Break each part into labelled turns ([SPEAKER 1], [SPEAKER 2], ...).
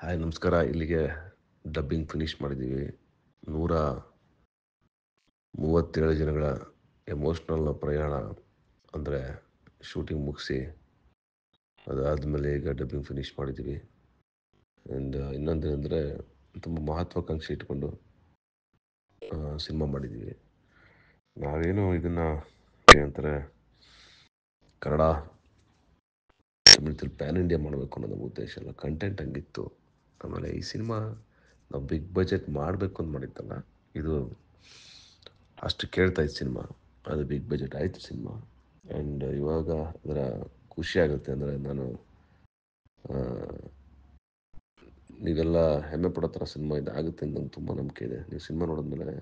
[SPEAKER 1] Hi ನಮಸ್ಕಾರ. ಇಲ್ಲಿಗೆ dubbing finish ಮಾಡಿದ್ದೀವಿ. 137 ಜನಗಳ ಎಮೋಷ್ನಲ್ ಪ್ರಯಾಣ ಅಂದರೆ ಶೂಟಿಂಗ್ ಮುಗಿಸಿ ಅದಾದಮೇಲೆ ಈಗ ಡಬ್ಬಿಂಗ್ ಫಿನಿಷ್ ಮಾಡಿದ್ದೀವಿ. ಆ್ಯಂಡ್ ಇನ್ನೊಂದೇನೆಂದರೆ ತುಂಬ ಮಹತ್ವಾಕಾಂಕ್ಷೆ ಇಟ್ಕೊಂಡು ಸಿನಿಮಾ ಮಾಡಿದ್ದೀವಿ. ನಾವೇನು ಇದನ್ನು ಏನಂತಾರೆ ಕನ್ನಡ ತಮಿಳಲ್ಲಿ ಪ್ಯಾನ್ ಇಂಡಿಯಾ ಮಾಡಬೇಕು ಅನ್ನೋದು ನಮ್ಮ ಉದ್ದೇಶ ಅಲ್ಲ. ಕಂಟೆಂಟ್ ಹಂಗಿತ್ತು. ಆಮೇಲೆ ಈ ಸಿನಿಮಾ ನಾವು ಬಿಗ್ ಬಜೆಟ್ ಮಾಡಬೇಕು ಅಂತ ಮಾಡಿದ್ದಲ್ಲ, ಇದು ಅಷ್ಟು ಕೇಳ್ತಾ ಇತ್ತು ಸಿನಿಮಾ. ಅದು ಬಿಗ್ ಬಜೆಟ್ ಆಯಿತು ಸಿನಿಮಾ. ಆ್ಯಂಡ್ ಇವಾಗ ಅದರ ಖುಷಿ ಆಗುತ್ತೆ. ಅಂದರೆ ನಾನು ನೀವೆಲ್ಲ ಹೆಮ್ಮೆ ಪಡೋ ಥರ ಸಿನಿಮಾ ಇದು ಆಗುತ್ತೆ ಅಂತ ನಂಗೆ ತುಂಬ ನಂಬಿಕೆ ಇದೆ. ನೀವು ಸಿನಿಮಾ ನೋಡಿದ್ಮೇಲೆ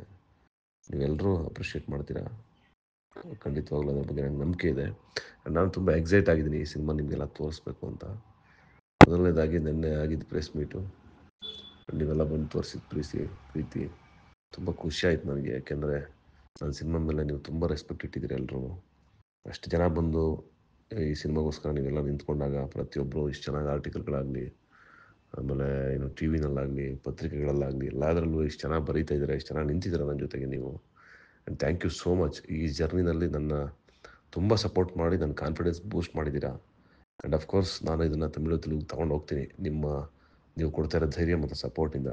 [SPEAKER 1] ನೀವೆಲ್ಲರೂ ಅಪ್ರಿಷಿಯೇಟ್ ಮಾಡ್ತೀರಾ. ಖಂಡಿತವಾಗ್ಲೂ ಅದ್ರ ಬಗ್ಗೆ ನಂಗೆ ನಂಬಿಕೆ ಇದೆ. ನಾನು ತುಂಬ ಎಕ್ಸೈಟ್ ಆಗಿದ್ದೀನಿ ಈ ಸಿನಿಮಾ ನಿಮಗೆಲ್ಲ ತೋರಿಸ್ಬೇಕು ಅಂತ. ಮೊದಲನೇದಾಗಿ ನಿನ್ನೆ ಆಗಿದ್ದು ಪ್ರೆಸ್ ಮೀಟು, ನೀವೆಲ್ಲ ಬಂದು ತೋರಿಸಿದ ಪ್ರೀತಿ ತುಂಬ ಖುಷಿ ಆಯಿತು ನನಗೆ. ಯಾಕೆಂದರೆ ನನ್ನ ಸಿನಿಮಾ ಮೇಲೆ ನೀವು ತುಂಬ ರೆಸ್ಪೆಕ್ಟ್ ಇಟ್ಟಿದ್ದೀರಿ ಎಲ್ಲರೂ. ಅಷ್ಟು ಜನ ಬಂದು ಈ ಸಿನಿಮಾಗೋಸ್ಕರ ನೀವೆಲ್ಲ ನಿಂತ್ಕೊಂಡಾಗ ಪ್ರತಿಯೊಬ್ಬರು ಇಷ್ಟು ಚೆನ್ನಾಗಿ ಆರ್ಟಿಕಲ್ಗಳಾಗಲಿ, ಆಮೇಲೆ ಏನು ಟಿ ವಿನಲ್ಲಾಗಲಿ, ಪತ್ರಿಕೆಗಳಲ್ಲಾಗಲಿ, ಎಲ್ಲದರಲ್ಲೂ ಇಷ್ಟು ಚೆನ್ನಾಗಿ ಬರೀತಾ ಇದ್ದಾರೆ, ಇಷ್ಟು ಚೆನ್ನಾಗಿ ನಿಂತಿದ್ದಾರೆ ನನ್ನ ಜೊತೆಗೆ ನೀವು. And thank you so much. ಈ ಜರ್ನಿನಲ್ಲಿ ನನ್ನ ತುಂಬ ಸಪೋರ್ಟ್ ಮಾಡಿ ನನ್ನ ಕಾನ್ಫಿಡೆನ್ಸ್ ಬೂಸ್ಟ್ ಮಾಡಿದ್ದೀರಾ. ಆ್ಯಂಡ್ ಅಫ್ಕೋರ್ಸ್ ನಾನು ಇದನ್ನು ತೆಲುಗಿಗೆ ತೊಗೊಂಡು ಹೋಗ್ತೀನಿ ನೀವು ಕೊಡ್ತಾ ಇರೋ ಧೈರ್ಯ ಮತ್ತು ಸಪೋರ್ಟಿಂದ.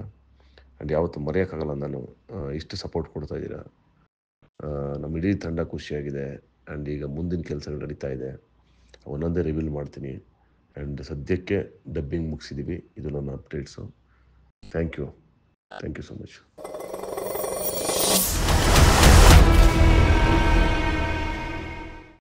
[SPEAKER 1] ಆ್ಯಂಡ್ ಯಾವತ್ತೂ ಮರೆಯೋಕ್ಕಾಗಲ್ಲ. ನಾನು ಇಷ್ಟು ಸಪೋರ್ಟ್ ಕೊಡ್ತಾ ಇದ್ದೀರಾ. ನಮ್ಮ ಇಡೀ ತಂಡ ಖುಷಿಯಾಗಿದೆ. ಆ್ಯಂಡ್ ಈಗ ಮುಂದಿನ ಕೆಲಸಗಳು ನಡೀತಾ ಇದೆ, ಒಂದೊಂದೇ ರಿವೀಲ್ ಮಾಡ್ತೀನಿ. ಆ್ಯಂಡ್ ಸದ್ಯಕ್ಕೆ ಡಬ್ಬಿಂಗ್ ಮುಗಿಸಿದ್ದೀವಿ. ಇದು ನನ್ನ updates. Thank you so much.